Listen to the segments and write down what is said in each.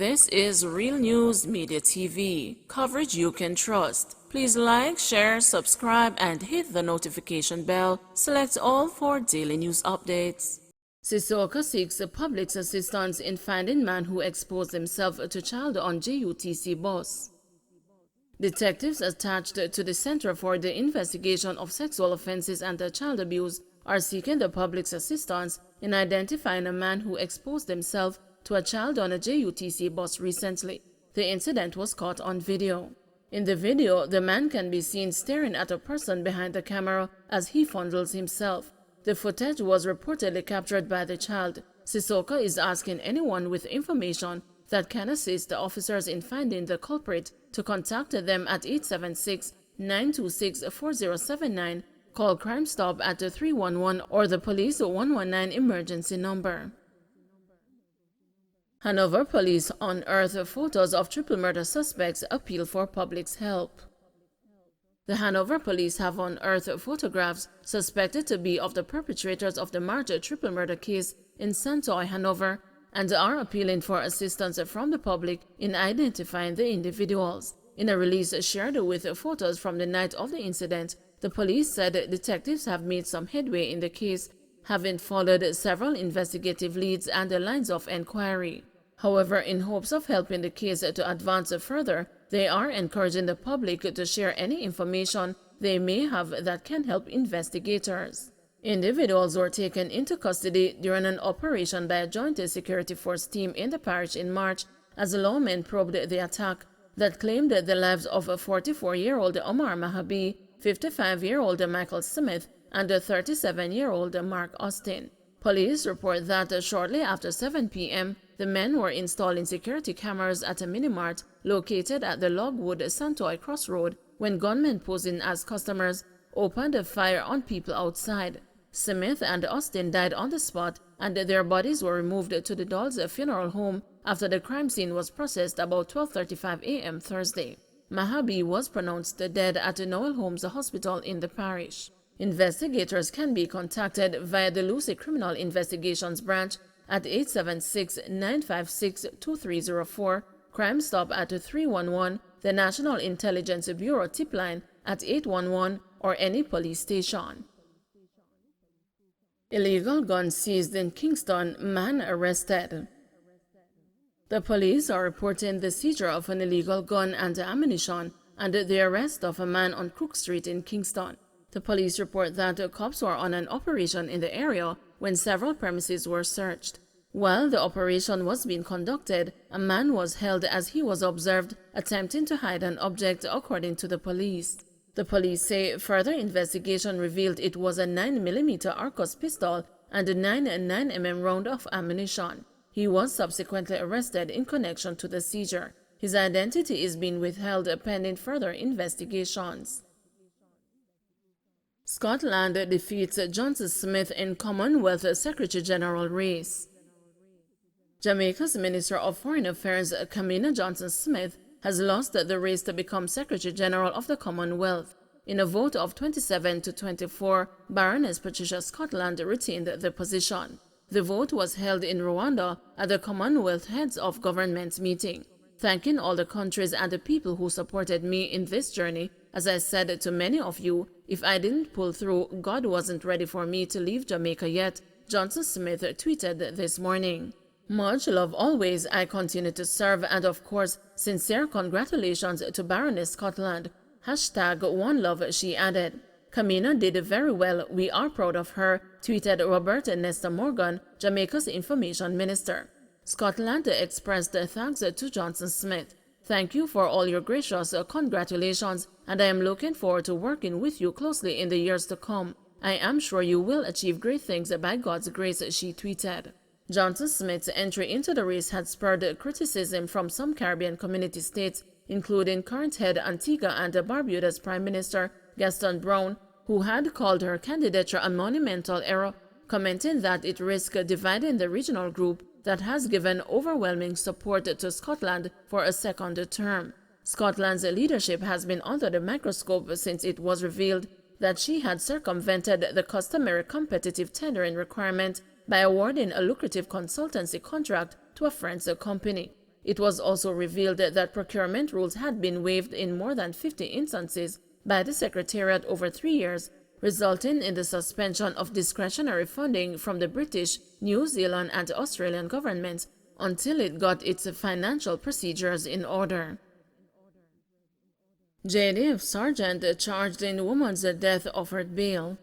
This is Real News Media TV, coverage you can trust. Please like, share, subscribe, and hit the notification bell. Select all for daily news updates. Sissoko seeks public's assistance in finding man who exposed himself to child on JUTC bus. Detectives attached to the Center for the Investigation of Sexual Offenses and Child Abuse are seeking the public's assistance in identifying a man who exposed himself to a child on a JUTC bus recently. The incident was caught on video. In the video, the man can be seen staring at a person behind the camera as he fondles himself. The footage was reportedly captured by the child. Sissoko is asking anyone with information that can assist the officers in finding the culprit to contact them at 876-926-4079, call Crime Stop at 311 or the police 119 emergency number. Hanover police unearth photos of triple murder suspects, appeal for public's help. The Hanover police have unearthed photographs suspected to be of the perpetrators of the March triple murder case in Santoy, Hanover, and are appealing for assistance from the public in identifying the individuals. In a release shared with photos from the night of the incident, the police said detectives have made some headway in the case, having followed several investigative leads and lines of inquiry. However, in hopes of helping the case to advance further, they are encouraging the public to share any information they may have that can help investigators. Individuals were taken into custody during an operation by a joint security force team in the parish in March as lawmen probed the attack that claimed the lives of a 44-year-old Omar Mahabi, 55-year-old Michael Smith, and a 37-year-old Mark Austin. Police report that shortly after 7 p.m., the men were installing security cameras at a mini-mart located at the Logwood Santoy Crossroad when gunmen posing as customers opened fire on people outside. Smith and Austin died on the spot, and their bodies were removed to the Dolls Funeral Home after the crime scene was processed about 12:35 a.m. Thursday. Mahabi was pronounced dead at Noel Holmes Hospital in the parish. Investigators can be contacted via the Lucy Criminal Investigations Branch at 876-956-2304, Crime Stop at 311, the National Intelligence Bureau tip line at 811, or any police station. Illegal gun seized in Kingston, man arrested. The police are reporting the seizure of an illegal gun and ammunition and the arrest of a man on Crook Street in Kingston. The police report that cops were on an operation in the area when several premises were searched. While the operation was being conducted, a man was held as he was observed attempting to hide an object, according to the police. The police say further investigation revealed it was a 9mm Arcos pistol and a 9mm round of ammunition. He was subsequently arrested in connection to the seizure. His identity is being withheld pending further investigations. Scotland defeats Johnson Smith in Commonwealth Secretary General race. Jamaica's Minister of Foreign Affairs, Kamina Johnson-Smith, has lost the race to become Secretary General of the Commonwealth. In a vote of 27 to 24, Baroness Patricia Scotland retained the position. The vote was held in Rwanda at the Commonwealth Heads of Government meeting. Thanking all the countries and the people who supported me in this journey, as I said to many of you, if I didn't pull through, God wasn't ready for me to leave Jamaica yet, Johnson-Smith tweeted this morning. Much love always, I continue to serve, and of course, sincere congratulations to Baroness Scotland. #One Love, she added. Kamina did very well, we are proud of her, tweeted Robert Nesta Morgan, Jamaica's information minister. Scotland expressed thanks to Johnson-Smith. Thank you for all your gracious congratulations, and I am looking forward to working with you closely in the years to come. I am sure you will achieve great things by God's grace, she tweeted. Johnson-Smith's entry into the race had spurred criticism from some Caribbean community states, including current head Antigua and Barbuda's Prime Minister Gaston Brown, who had called her candidature a monumental error, commenting that it risked dividing the regional group that has given overwhelming support to Scotland for a second term. Scotland's leadership has been under the microscope since it was revealed that she had circumvented the customary competitive tendering requirement by awarding a lucrative consultancy contract to a French company. It was also revealed that procurement rules had been waived in more than 50 instances by the Secretariat over 3 years, resulting in the suspension of discretionary funding from the British, New Zealand, and Australian governments until it got its financial procedures in order. JDF Sergeant charged in woman's death offered bail.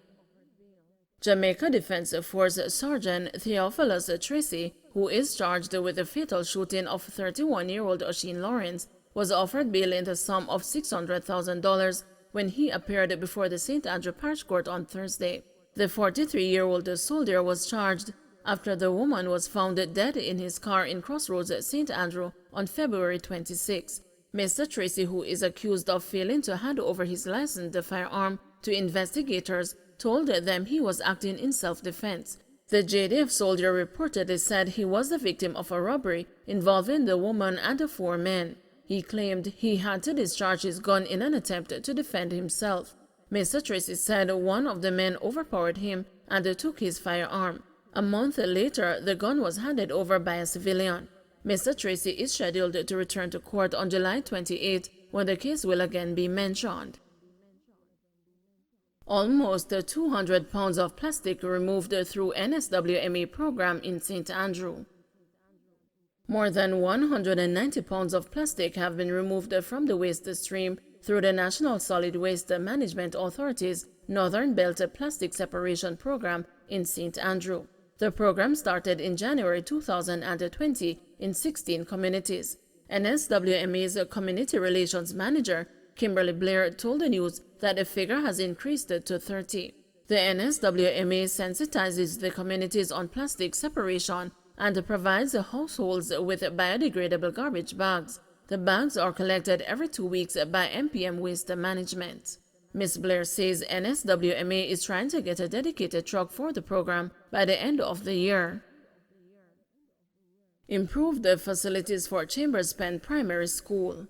Jamaica Defense Force Sergeant Theophilus Tracy, who is charged with the fatal shooting of 31-year-old Osheen Lawrence, was offered bail in the sum of $600,000 when he appeared before the St. Andrew Parish Court on Thursday. The 43-year-old soldier was charged after the woman was found dead in his car in Crossroads, St. Andrew on February 26. Mr. Tracy, who is accused of failing to hand over his licensed firearm to investigators, told them he was acting in self-defense. The JDF soldier reportedly said he was the victim of a robbery involving the woman and the 4 men. He claimed he had to discharge his gun in an attempt to defend himself. Mr. Tracy said one of the men overpowered him and took his firearm. A month later, the gun was handed over by a civilian. Mr. Tracy is scheduled to return to court on July 28, when the case will again be mentioned. Almost 200 pounds of plastic removed through NSWMA program in St. Andrew. More than 190 pounds of plastic have been removed from the waste stream through the National Solid Waste Management Authority's Northern Belt Plastic Separation Program in St. Andrew. The program started in January 2020 in 16 communities. NSWMA's Community Relations Manager, Kimberly Blair, told the news that the figure has increased to 30. The NSWMA sensitizes the communities on plastic separation and provides households with biodegradable garbage bags. The bags are collected every 2 weeks by MPM Waste Management. Ms. Blair says NSWMA is trying to get a dedicated truck for the program by the end of the year. Improve the facilities for Chambers Pen Primary School.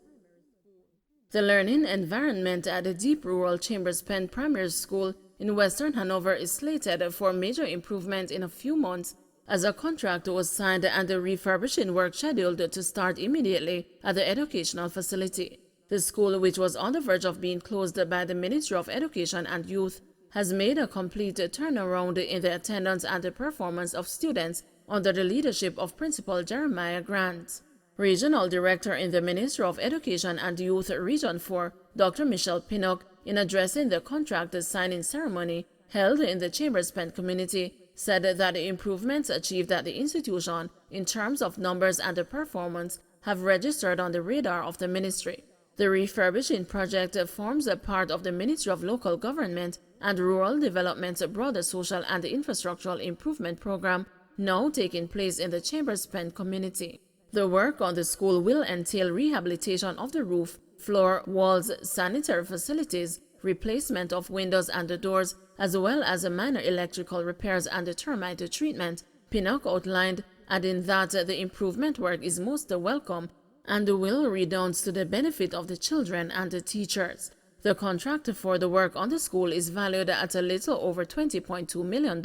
The learning environment at the Deep Rural Chambers Pen Primary School in Western Hanover is slated for major improvement in a few months as a contract was signed and the refurbishing work scheduled to start immediately at the educational facility. The school, which was on the verge of being closed by the Ministry of Education and Youth, has made a complete turnaround in the attendance and the performance of students under the leadership of Principal Jeremiah Grant. Regional Director in the Ministry of Education and Youth Region 4, Dr. Michelle Pinnock, in addressing the contract signing ceremony held in the Chambers Pen community, said that the improvements achieved at the institution in terms of numbers and the performance have registered on the radar of the ministry. The refurbishing project forms a part of the Ministry of Local Government and Rural Development's broader social and infrastructural improvement program now taking place in the Chambers Pen community. The work on the school will entail rehabilitation of the roof, floor, walls, sanitary facilities, replacement of windows and doors, as well as minor electrical repairs and termite treatment, Pinnock outlined, adding that the improvement work is most welcome and will redound to the benefit of the children and the teachers. The contract for the work on the school is valued at a little over $20.2 million,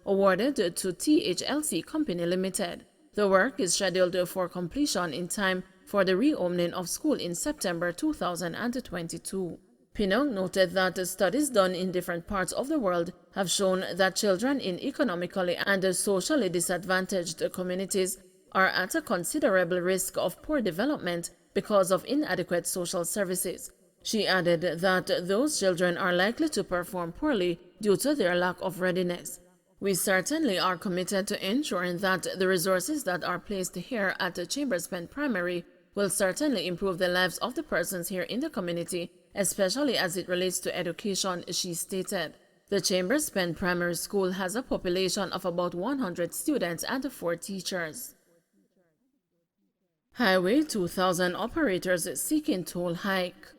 awarded to THLC Company Limited. The work is scheduled for completion in time for the reopening of school in September 2022. Pinnock noted that studies done in different parts of the world have shown that children in economically and socially disadvantaged communities are at a considerable risk of poor development because of inadequate social services. She added that those children are likely to perform poorly due to their lack of readiness. We certainly are committed to ensuring that the resources that are placed here at the Chambers Pen Primary will certainly improve the lives of the persons here in the community, especially as it relates to education, she stated. The Chambers Pen Primary School has a population of about 100 students and 4 teachers. Highway 2000 operators seeking toll hike.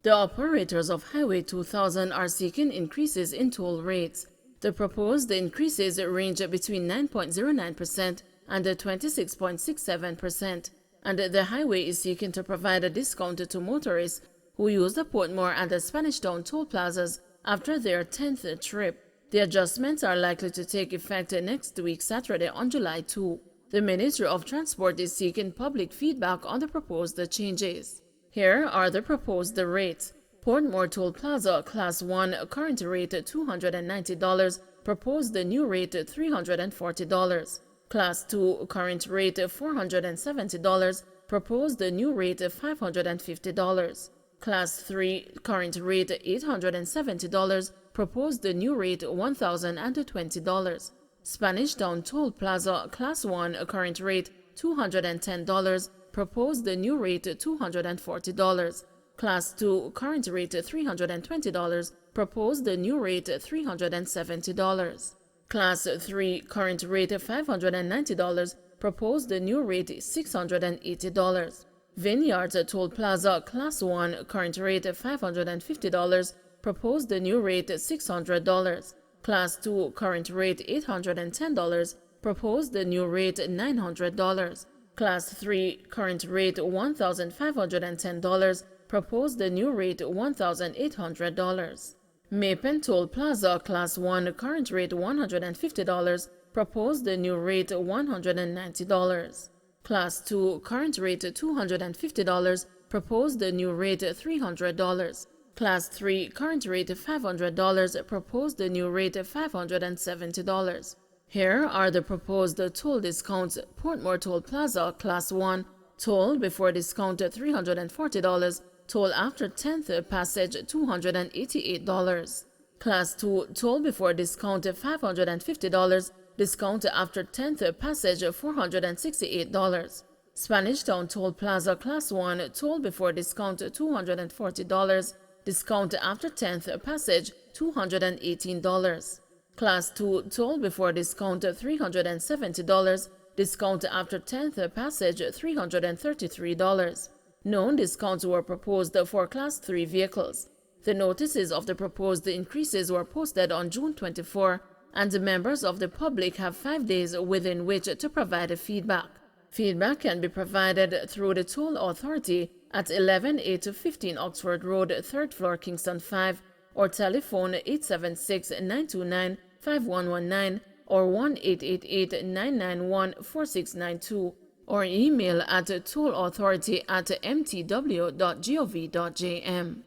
The operators of Highway 2000 are seeking increases in toll rates. The proposed increases range between 9.09% and 26.67%, and the highway is seeking to provide a discount to motorists who use the Portmore and the Spanish Town toll plazas after their 10th trip. The adjustments are likely to take effect next week, Saturday on July 2. The Ministry of Transport is seeking public feedback on the proposed changes. Here are the proposed rates. Portmore Toll Plaza Class 1 current rate $290, proposed new rate $340. Class 2 current rate $470, proposed new rate $550. Class 3 current rate $870, proposed new rate $1,020. Spanish Town Toll Plaza Class 1 current rate $210, proposed new rate $240. Class 2 current rate $320, proposed new rate $370. Class 3 current rate $590, proposed new rate $680. Vineyards Toll Plaza Class 1 current rate $550, proposed new rate $600. Class 2 current rate $810, proposed new rate $900. Class 3 current rate $1,510, proposed new rate $1,800. Mapen Toll Plaza Class 1 current rate $150, proposed new rate $190. Class 2 current rate $250, proposed new rate $300. Class 3 current rate $500, proposed new rate $570. Here are the proposed toll discounts. Portmore Toll Plaza Class 1 toll before discount $340, toll after 10th passage $288. Class 2 toll before discount $550, discount after 10th passage $468. Spanish Town Toll Plaza Class 1 toll before discount $240, discount after 10th passage $218. Class 2 toll before discount $370, discount after 10th passage $333. Known discounts were proposed for Class 3 vehicles. The notices of the proposed increases were posted on June 24, and the members of the public have 5 days within which to provide feedback. Feedback can be provided through the Toll Authority at 11815 Oxford Road, 3rd floor, Kingston 5, or telephone 876-929-5119 or 1-888-991-4692, or email at tollauthority@mtw.gov.jm.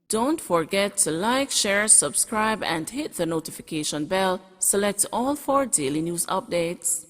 Don't forget to like, share, subscribe, and hit the notification bell. Select all for daily news updates.